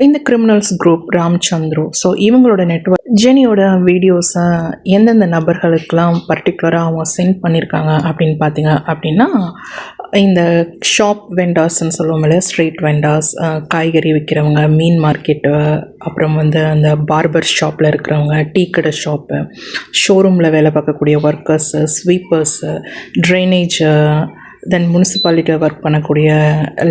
இந்த criminals group ராம்சந்திரு, so இவங்களோட network ஜெனியோட வீடியோஸை எந்தெந்த நபர்களுக்கெல்லாம் பர்டிகுலராக அவங்க சென்ட் பண்ணியிருக்காங்க அப்படின்னு பார்த்தீங்க அப்படின்னா, இந்த ஷாப் வெண்டார்ஸ்ன்னு சொல்லுவோம் இல்லையா, ஸ்ட்ரீட் வெண்டார்ஸ், காய்கறி விற்கிறவங்க, மீன் மார்க்கெட்டு, அப்புறம் அந்த பார்பர் ஷாப்பில் இருக்கிறவங்க, டீ கடை ஷாப்பு, ஷோரூமில் வேலை பார்க்கக்கூடிய ஒர்க்கர்ஸு, ஸ்வீப்பர்ஸு, ட்ரைனேஜ், தென் முனிசிபாலிட்டியில் ஒர்க் பண்ணக்கூடிய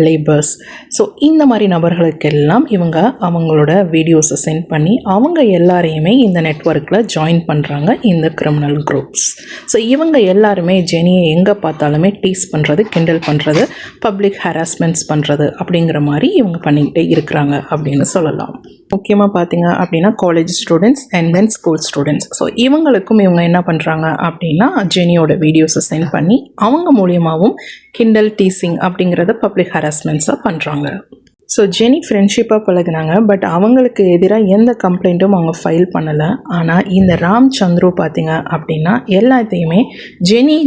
லேபர்ஸ். ஸோ இந்த மாதிரி நபர்களுக்கெல்லாம் இவங்க அவங்களோட வீடியோஸை சென்ட் பண்ணி அவங்க எல்லாரையுமே இந்த நெட்வொர்க்கில் ஜாயின் பண்ணுறாங்க இந்த கிரிமினல் குரூப்ஸ். ஸோ இவங்க எல்லாருமே ஜெனியை எங்கே பார்த்தாலுமே டீஸ் பண்ணுறது, கிண்டல் பண்ணுறது, பப்ளிக் ஹராஸ்மெண்ட்ஸ் பண்ணுறது அப்படிங்கிற மாதிரி இவங்க பண்ணிக்கிட்டே இருக்கிறாங்க அப்படின்னு சொல்லலாம். முக்கியமாக பார்த்தீங்க அப்படின்னா college students and then school students. So இவங்களுக்கும் இவங்க என்ன பண்ணுறாங்க அப்படின்னா ஜெனியோட வீடியோஸை சென்ட் பண்ணி அவங்க மூலியமாகவும் கிண்டல், டீசிங் அப்படிங்கிறத பப்ளிக் ஹராஸ்மெண்ட்ஸாக பண்ணுறாங்க. ஸோ ஜெனி ஃப்ரெண்ட்ஷிப்பாக பழகினாங்க, பட் அவங்களுக்கு எதிராக எந்த கம்ப்ளைண்ட்டும் அவங்க ஃபைல் பண்ணலை. ஆனால் இந்த ராம்சந்திரு பார்த்திங்க அப்படின்னா எல்லாத்தையுமே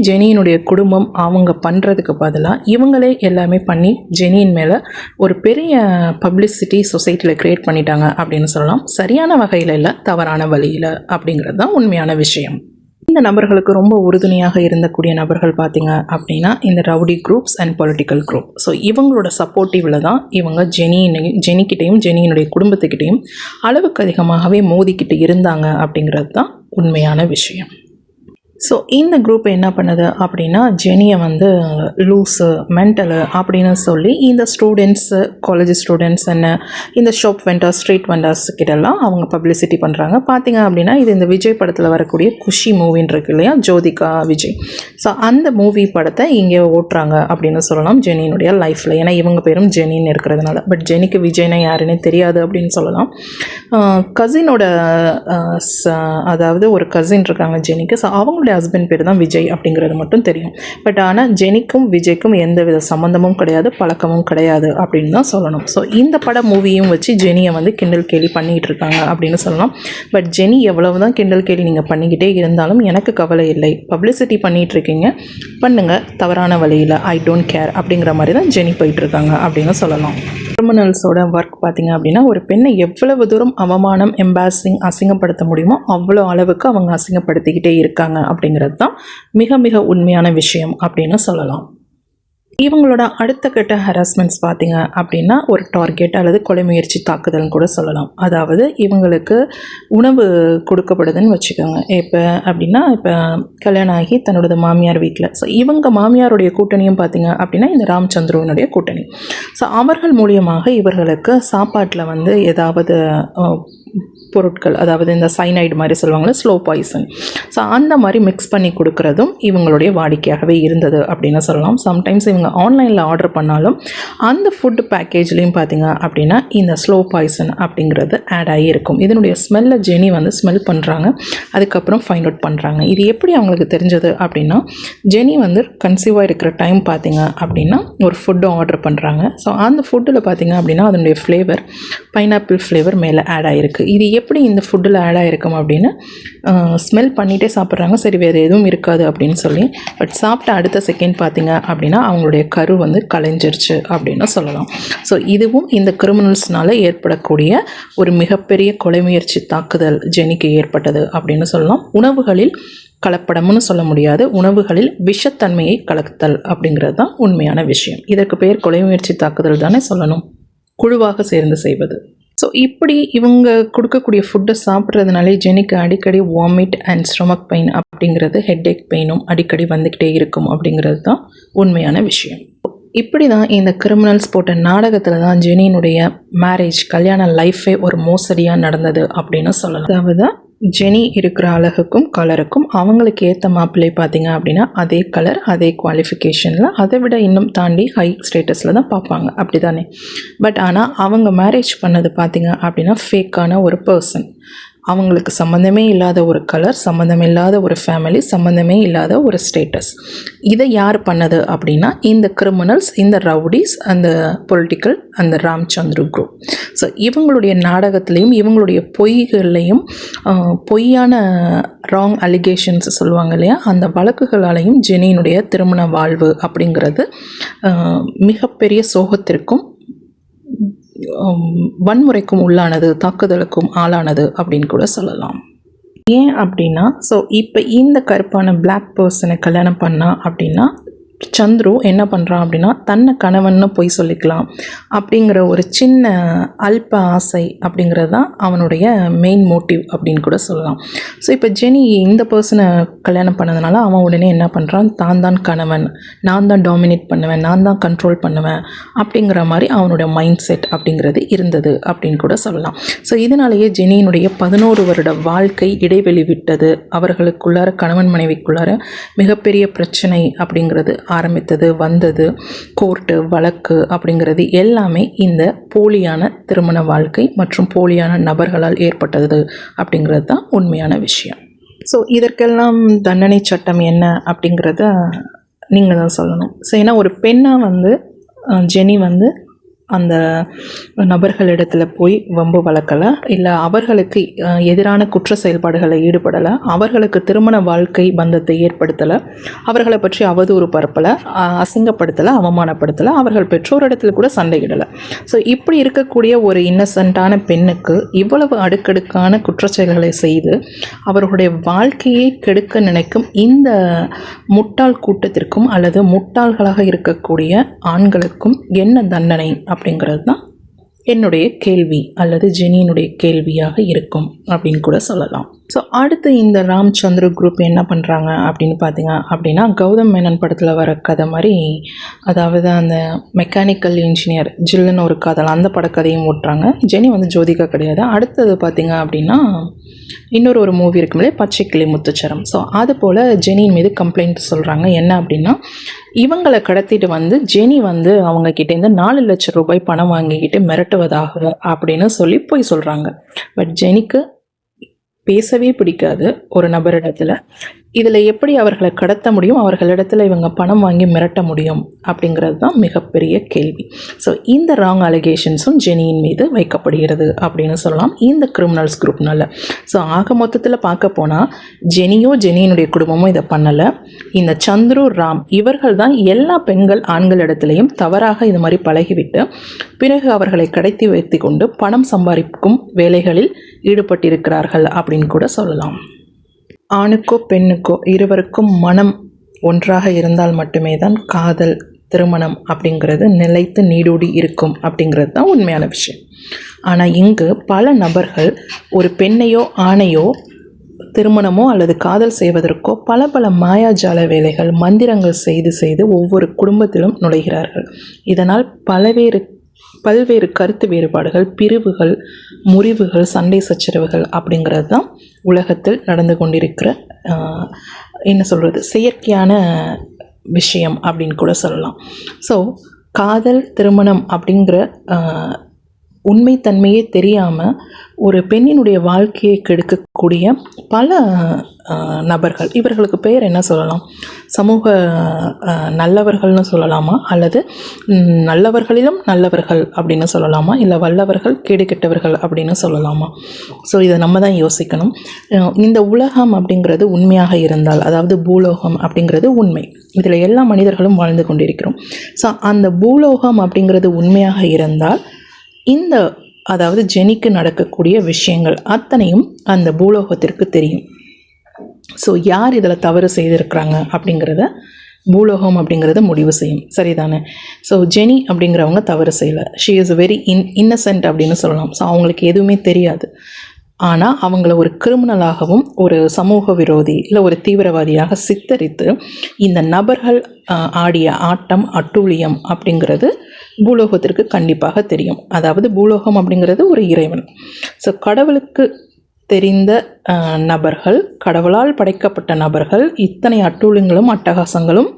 ஜெனியினுடைய குடும்பம் அவங்க பண்ணுறதுக்கு பதிலாக இவங்களே எல்லாமே பண்ணி ஜெனியின் மேலே ஒரு பெரிய பப்ளிசிட்டி சொசைட்டியில் க்ரியேட் பண்ணிட்டாங்க அப்படின்னு சொல்லலாம். சரியான வகையில் இல்லை, தவறான வழியில் அப்படிங்கிறது தான் உண்மையான விஷயம். இந்த நபர்களுக்கு ரொம்ப உறுதுணையாக இருந்தக்கூடிய நபர்கள் பார்த்திங்க அப்படின்னா இந்த rowdy groups and political group. So இவங்களோட சப்போர்ட்டிவில் தான் இவங்க ஜெனிக்கிட்டையும் ஜெனியினுடைய குடும்பத்துக்கிட்டையும் அளவுக்கு அதிகமாகவே மோதிக்கிட்டு இருந்தாங்க அப்படிங்கிறது தான் உண்மையான விஷயம். ஸோ இந்த குரூப் என்ன பண்ணுது அப்படின்னா ஜெனியை லூஸு, மென்டலு அப்படின்னு சொல்லி இந்த ஸ்டூடெண்ட்ஸு, காலேஜ் ஸ்டூடெண்ட்ஸ் என்ன இந்த ஷாப் வெண்டார்ஸ், ஸ்ட்ரீட் வெண்டார்ஸ் கிட்டலாம் அவங்க பப்ளிசிட்டி பண்ணுறாங்க. பார்த்திங்க அப்படின்னா இது இந்த விஜய் படத்தில் வரக்கூடிய குஷி மூவின்னு இருக்கு இல்லையா, ஜோதிகா விஜய். ஸோ அந்த மூவி படத்தை இங்கே ஓட்டுறாங்க அப்படின்னு சொல்லலாம் ஜெனியினுடைய லைஃப்பில். ஏன்னா இவங்க பேரும் ஜெனின்னு இருக்கிறதுனால. பட் ஜெனிக்கு விஜய்னா யாருன்னு தெரியாது அப்படின்னு சொல்லலாம். கசினோட அதாவது ஒரு கசின் இருக்காங்க ஜெனிக்கு. ஸோ அவங்களுடைய ஹஸ்பண்ட் பேர் தான் விஜய் அப்படிங்கிறது மட்டும் தெரியும். பட் ஆனால் ஜெனிக்கும் விஜய்க்கும் எந்த வித சம்மந்தமும் கிடையாது, பழக்கமும் கிடையாது அப்படின்னு தான் சொல்லணும். ஸோ இந்த பட மூவியும் வச்சு ஜெனியை கிண்டல் கேலி பண்ணிகிட்டு இருக்காங்க அப்படின்னு சொல்லலாம். பட் ஜெனி எவ்வளவு தான் கிண்டல் கேலி நீங்கள் பண்ணிக்கிட்டே இருந்தாலும் எனக்கு கவலை இல்லை, பப்ளிசிட்டி பண்ணிகிட்டு இருக்கீங்க, பண்ணுங்கள், தவறான வழியில், ஐ டோன்ட் கேர் அப்படிங்கிற மாதிரி தான் ஜெனி போயிட்டுருக்காங்க அப்படின்னு சொல்லலாம். கிரிமினல்ஸோட ஒர்க் பார்த்திங்க அப்படின்னா ஒரு பெண்ணை எவ்வளவு தூரம் அவமானம், எம்பாரசிங், அசிங்கப்படுத்த முடியுமோ அவ்வளோ அளவுக்கு அவங்க அசிங்கப்படுத்திக்கிட்டே இருக்காங்க அப்படிங்கிறது தான் மிக மிக உண்மையான விஷயம் அப்படின்னு சொல்லலாம். இவங்களோட அடுத்த கட்ட ஹராஸ்மெண்ட்ஸ் பார்த்திங்க அப்படின்னா ஒரு டார்கெட் அல்லது கொலை முயற்சி தாக்குதல்னு கூட சொல்லலாம். அதாவது இவங்களுக்கு உணவு கொடுக்கப்படுதுன்னு வச்சுக்கோங்க. இப்போ கல்யாணம் ஆகி தன்னோட மாமியார் வீட்டில். ஸோ இவங்க மாமியாருடைய கூட்டணியும் பார்த்திங்க அப்படின்னா இந்த ராம்சந்திருவினுடைய கூட்டணி. ஸோ அவர்கள் மூலியமாக இவர்களுக்கு சாப்பாட்டில் ஏதாவது பொருட்கள், அதாவது இந்த சைனைடு மாதிரி சொல்லுவாங்களே, ஸ்லோ பாய்சன், ஸோ அந்த மாதிரி மிக்ஸ் பண்ணி கொடுக்குறதும் இவங்களுடைய வாடிக்கையாகவே இருந்தது அப்படின்னு சொல்லலாம். சம்டைம்ஸ் இவங்க ஆன்லைனில் ஆர்டர் பண்ணாலும் அந்த ஃபுட் பேக்கேஜ்லேயும் பார்த்திங்க அப்படின்னா இந்த ஸ்லோ பாய்சன் அப்படிங்கிறது ஆட் ஆகி இருக்கும். இதனுடைய ஸ்மெல்லை ஜெனி ஸ்மெல் பண்ணுறாங்க, அதுக்கப்புறம் ஃபைண்ட் அவுட் பண்ணுறாங்க. இது எப்படி அவங்களுக்கு தெரிஞ்சது அப்படின்னா ஜெனி கன்சீவாக இருக்கிற டைம் பார்த்திங்க அப்படின்னா ஒரு ஃபுட்டு ஆர்டர் பண்ணுறாங்க. ஸோ அந்த ஃபுட்டில் பார்த்திங்க அப்படின்னா அதனுடைய ஃப்ளேவர் பைனாப்பிள் ஃப்ளேவர் மேலே ஆட் ஆகிருக்கு. இது எப்படி இந்த ஃபுட்டில் ஆட் ஆகிருக்கும் அப்படின்னு ஸ்மெல் பண்ணிகிட்டே சாப்பிட்றாங்க. சரி வேறு எதுவும் இருக்காது அப்படின்னு சொல்லி. பட் சாப்பிட்ட அடுத்த செகண்ட் பார்த்திங்க அப்படின்னா அவங்களுடைய கரு கலைஞ்சிருச்சு அப்படின்னு சொல்லலாம். ஸோ இதுவும் இந்த கிரிமினல்ஸ்னால் ஏற்படக்கூடிய ஒரு மிகப்பெரிய கொலை முயற்சி தாக்குதல் ஜெனிக்கு ஏற்பட்டது அப்படின்னு சொல்லலாம். உணவுகளில் கலப்படம்னு சொல்ல முடியாது, உணவுகளில் விஷத்தன்மையை கலத்தல் அப்படிங்கிறது தான் உண்மையான விஷயம். இதற்கு பேர் கொலை முயற்சி தாக்குதல் தானே சொல்லணும், குழுவாக சேர்ந்து செய்வது. ஸோ இப்படி இவங்க கொடுக்கக்கூடிய ஃபுட்டை சாப்பிட்றதுனாலே ஜெனிக்கு அடிக்கடி வாமிட் அண்ட் ஸ்டொமக் பெயின் அப்படிங்கிறது, ஹெட்ஏக் பெயினும் அடிக்கடி வந்துக்கிட்டே இருக்கும் அப்படிங்கிறது தான் உண்மையான விஷயம். இப்படி தான் இந்த கிரிமினல்ஸ் போட்ட நாடகத்தில் தான் ஜெனியினுடைய மேரேஜ், கல்யாண லைஃபே ஒரு மோசடியாக நடந்தது அப்படின்னு சொல்லலாம். அதாவது ஜெனி இருக்கிற அழகுக்கும் கலருக்கும் அவங்களுக்கு ஏற்ற மாப்பிள்ளை பார்த்திங்க அப்படின்னா அதே கலர், அதே குவாலிஃபிகேஷனில், அதை விட இன்னும் தாண்டி ஹை ஸ்டேட்டஸில் தான் பார்ப்பாங்க, அப்படி தானே. பட் ஆனால் அவங்க மேரேஜ் பண்ணது பார்த்திங்க அப்படின்னா ஃபேக்கான ஒரு பர்சன். அவங்களுக்கு சம்மந்தமே இல்லாத ஒரு கலர், சம்மந்தமே இல்லாத ஒரு ஃபேமிலி, சம்மந்தமே இல்லாத ஒரு ஸ்டேட்டஸ். இதை யார் பண்ணது அப்படின்னா இந்த கிரிமினல்ஸ், இந்த ரவுடிஸ், அந்த பொலிட்டிக்கல், அந்த ராம்சந்திரு குரூப். ஸோ இவங்களுடைய நாடகத்துலேயும் இவங்களுடைய பொய்கள்லையும் பொய்யான ராங் அலிகேஷன்ஸ் சொல்லுவாங்க இல்லையா, அந்த வழக்குகளாலையும் ஜெனியினுடைய திருமண வாழ்வு அப்படிங்கிறது மிகப்பெரிய சோகத்திற்கும் வன்முறைக்கும் உள்ளானது, தாக்குதலுக்கும் ஆளானது அப்படின்னு கூட சொல்லலாம். ஏன் அப்படின்னா, ஸோ இப்போ இந்த கருப்பான பிளாக் பர்சனை கல்யாணம் பண்ணா அப்படின்னா சந்துரு என்ன பண்ணுறான் அப்படின்னா தன்னை கணவன்னு போய் சொல்லிக்கலாம் அப்படிங்கிற ஒரு சின்ன அல்ப ஆசை அப்படிங்கிறது தான் அவனுடைய மெயின் மோட்டிவ் அப்படின்னு கூட சொல்லலாம். ஸோ இப்போ ஜெனி இந்த பர்சனை கல்யாணம் பண்ணதுனால அவன் உடனே என்ன பண்ணுறான், தான் கணவன், நான் தான் டாமினேட் பண்ணுவேன், நான் தான் கண்ட்ரோல் பண்ணுவேன் அப்படிங்கிற மாதிரி அவனுடைய மைண்ட் செட் அப்படிங்கிறது இருந்தது அப்படின்னு கூட சொல்லலாம். ஸோ இதனாலேயே ஜெனியினுடைய 11 வருட வாழ்க்கை இடைவெளி விட்டது. அவர்களுக்குள்ளார கணவன் மனைவிக்குள்ளார மிகப்பெரிய பிரச்சனை அப்படிங்கிறது ஆரம்பித்தது, வந்தது. கோர்ட்டு வழக்கு அப்படிங்கிறது எல்லாமே இந்த போலியான திருமண வாழ்க்கை மற்றும் போலியான நபர்களால் ஏற்பட்டது அப்படிங்கிறது தான் உண்மையான விஷயம். ஸோ இதற்கெல்லாம் தண்டனை சட்டம் என்ன அப்படிங்கிறத நீங்கள் தான் சொல்லணும். ஸோ ஏன்னா ஒரு பெண்ணாக ஜெனி அந்த நபர்களிடத்தில் போய் வம்பு வளர்க்கலை, இல்லை அவர்களுக்கு எதிரான குற்ற செயல்பாடுகளை ஈடுபடலை, அவர்களுக்கு திருமண வாழ்க்கை பந்தத்தை ஏற்படுத்தலை, அவர்களை பற்றி அவதூறு பரப்பலை, அசிங்கப்படுத்தலை, அவமானப்படுத்தலை, அவர்கள் பெற்றோரிடத்தில் கூட சண்டையிடலை. ஸோ இப்படி இருக்கக்கூடிய ஒரு இன்னசென்ட்டான பெண்ணுக்கு இவ்வளவு அடுக்கடுக்கான குற்ற செயல்களை செய்து அவர்களுடைய வாழ்க்கையை கெடுக்க நினைக்கும் இந்த முட்டாள் கூட்டத்திற்கும் அல்லது முட்டாள்களாக இருக்கக்கூடிய ஆண்களுக்கும் என்ன தண்டனை அப்படிங்கிறது தான் என்னுடைய கேள்வி அல்லது ஜெனியினுடைய கேள்வியாக இருக்கும் அப்படின்னு கூட சொல்லலாம். ஸோ அடுத்து இந்த ராம்சந்திர குரூப் என்ன பண்ணுறாங்க அப்படின்னு பார்த்தீங்க அப்படின்னா, கௌதம் மேனன் படத்தில் வர கதை மாதிரி, அதாவது அந்த மெக்கானிக்கல் இன்ஜினியர் ஜில்லுன்னு ஒரு கதை, அந்த படக்கதையும் ஓட்டுறாங்க. ஜெனி ஜோதிகா கிடையாது. அடுத்தது பார்த்தீங்க அப்படின்னா இன்னொரு மூவி இருக்கும்போதே பச்சைக்கிளி முத்துச்சரம். ஸோ அது போல் ஜெனியின் மீது கம்ப்ளைண்ட் சொல்கிறாங்க. என்ன அப்படின்னா, இவங்களை கடத்திட்டு ஜெனி அவங்க கிட்டேருந்து 4 லட்சம் ரூபாய் பணம் வாங்கிக்கிட்டு மிரட்டுவதாக அப்படின்னு சொல்லி போய் சொல்கிறாங்க. பட் ஜெனிக்கு பேசவே பிடிக்காது ஒரு நபரிடத்தில். இதில் எப்படி அவர்களை கடத்த முடியும், அவர்களிடத்தில் இவங்க பணம் வாங்கி மிரட்ட முடியும் அப்படிங்கிறது தான் மிகப்பெரிய கேள்வி. ஸோ இந்த ராங் அலிகேஷன்ஸும் ஜெனியின் மீது வைக்கப்படுகிறது அப்படின்னு சொல்லலாம் இந்த கிரிமினல்ஸ் குரூப்னால. ஸோ ஆக மொத்தத்தில் பார்க்க போனால் ஜெனியினுடைய குடும்பமும் இதை பண்ணலை. இந்த சந்துரு, ராம் இவர்கள் தான் எல்லா பெண்கள் ஆண்களிடத்திலையும் தவறாக இது மாதிரி பழகிவிட்டு பிறகு அவர்களை கடத்தி வைத்து கொண்டு பணம் சம்பாதிக்கும் வேலைகளில் ஈடுபட்டிருக்கிறார்கள் அப்படின்னு கூட சொல்லலாம். ஆணுக்கோ பெண்ணுக்கோ இருவருக்கும் மனம் ஒன்றாக இருந்தால் மட்டுமே தான் காதல், திருமணம் அப்படிங்கிறது நிலைத்து நீடூடி இருக்கும் அப்படிங்கிறது தான் உண்மையான விஷயம். ஆனால் இங்கு பல நபர்கள் ஒரு பெண்ணையோ ஆணையோ திருமணமோ அல்லது காதல் செய்வதற்கோ பல மாயாஜால வேலைகள், மந்திரங்கள் செய்து ஒவ்வொரு குடும்பத்திலும் நுழைகிறார்கள். இதனால் பல்வேறு கருத்து வேறுபாடுகள், பிரிவுகள், முறிவுகள், சண்டை சச்சரவுகள் அப்படிங்கிறது தான் உலகத்தில் நடந்து கொண்டிருக்கிற செயற்கையான விஷயம் அப்படின்னு கூட சொல்லலாம். ஸோ காதல், திருமணம் அப்படிங்கிற உண்மைத்தன்மையே தெரியாமல் ஒரு பெண்ணினுடைய வாழ்க்கையை கெடுக்கக்கூடிய பல நபர்கள், இவர்களுக்கு பெயர் என்ன சொல்லலாம், சமூக நல்லவர்கள்னு சொல்லலாமா, அல்லது நல்லவர்களிலும் நல்லவர்கள் அப்படின்னு சொல்லலாமா, இல்லை வல்லவர்கள் கேடு கெட்டவர்கள் அப்படின்னு சொல்லலாமா? ஸோ இதை நம்ம தான் யோசிக்கணும். இந்த உலகம் அப்படிங்கிறது உண்மையாக இருந்தால், அதாவது பூலோகம் அப்படிங்கிறது உண்மை, இதில் எல்லா மனிதர்களும் வாழ்ந்து கொண்டிருக்கிறோம். ஸோ அந்த பூலோகம் அப்படிங்கிறது உண்மையாக இருந்தால் அதாவது ஜெனிக்கு நடக்கக்கூடிய விஷயங்கள் அத்தனையும் அந்த பூலோகத்திற்கு தெரியும். ஸோ யார் இதில் தவறு செய்திருக்கிறாங்க அப்படிங்கிறத பூலோகம் அப்படிங்கிறத முடிவு செய்யும். சரிதானே? ஸோ ஜெனி அப்படிங்கிறவங்க தவறு செய்யலை. ஷீ இஸ் வெரி இன்னசென்ட் அப்படின்னு சொல்லலாம். ஸோ அவங்களுக்கு எதுவுமே தெரியாது. ஆனால் அவங்கள ஒரு கிரிமினலாகவும் ஒரு சமூக விரோதி இல்லை ஒரு தீவிரவாதியாக சித்தரித்து இந்த நபர்கள் ஆடிய ஆட்டம், அட்டூழியம் அப்படிங்கிறது பூலோகத்திற்கு கண்டிப்பாக தெரியும். அதாவது பூலோகம் அப்படிங்கிறது ஒரு இறைவன். ஸோ கடவுளுக்கு தெரிந்த நபர்கள், கடவுளால் படைக்கப்பட்ட நபர்கள் இத்தனை அட்டூழியங்களும் அட்டகாசங்களும்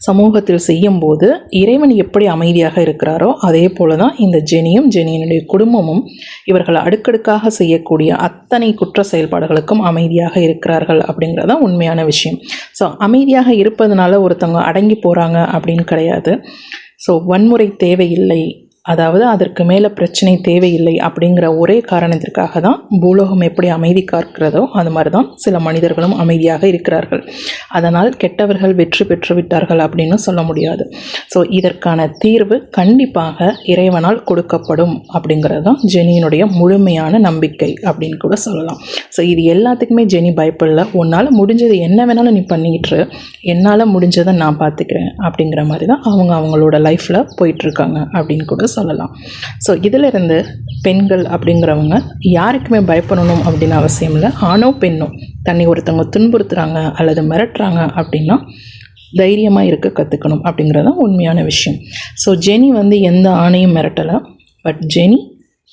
சமூகத்தில் செய்யும்போது இறைவன் எப்படி அமைதியாக இருக்கிறாரோ அதே போல தான் இந்த ஜெனியினுடைய குடும்பமும் இவர்கள் அடுக்கடுக்காக செய்யக்கூடிய அத்தனை குற்ற செயல்பாடுகளுக்கும் அமைதியாக இருக்கிறார்கள் அப்படிங்கிறது தான் உண்மையான விஷயம். ஸோ அமைதியாக இருப்பதனால ஒருத்தவங்க அடங்கி போகிறாங்க அப்படின்னு கிடையாது. ஸோ வன்முறை தேவையில்லை அதாவது அதற்கு மேலே பிரச்சனை தேவையில்லை அப்படிங்கிற ஒரே காரணத்திற்காக தான் பூலோகம் எப்படி அமைதி காக்கிறதோ அது மாதிரி தான் சில மனிதர்களும் அமைதியாக இருக்கிறார்கள். அதனால் கெட்டவர்கள் வெற்றி பெற்று விட்டார்கள் அப்படின்னு சொல்ல முடியாது. ஸோ இதற்கான தீர்வு கண்டிப்பாக இறைவனால் கொடுக்கப்படும் அப்படிங்கிறது தான் ஜெனியினுடைய முழுமையான நம்பிக்கை அப்படின்னு கூட சொல்லலாம். ஸோ இது எல்லாத்துக்குமே ஜெனி பயப்படல. உன்னால் முடிஞ்சது என்ன வேணாலும் நீ பண்ணிக்கிட்டு, என்னால் முடிஞ்சதை நான் பார்த்துக்கிறேன் அப்படிங்கிற மாதிரி தான் அவங்களோட லைஃப்பில் போயிட்டுருக்காங்க அப்படின்னு கூட சொல்லலாம். ஸோ இதிலிருந்து பெண்கள் அப்படிங்கிறவங்க யாருக்குமே பயப்படணும் அப்படின்னு அவசியம் இல்லை. ஆணோ பெண்ணோ தன்னை ஒருத்தவங்க துன்புறுத்துகிறாங்க அல்லது மிரட்டுறாங்க அப்படின்னா தைரியமாக இருக்க கற்றுக்கணும் அப்படிங்கிறது தான் உண்மையான விஷயம். ஸோ ஜெனி எந்த ஆணையும் மிரட்டலை. பட் ஜெனி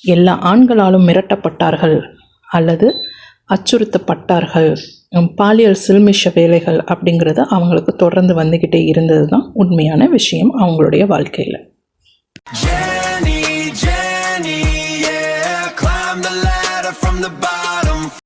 எல்லா ஆண்களாலும் மிரட்டப்பட்டார்கள் அல்லது அச்சுறுத்தப்பட்டார்கள், பாலியல் சில்மிஷ வேலைகள் அப்படிங்கிறது அவங்களுக்கு தொடர்ந்து வந்துக்கிட்டே இருந்தது தான் உண்மையான விஷயம் அவங்களுடைய வாழ்க்கையில்.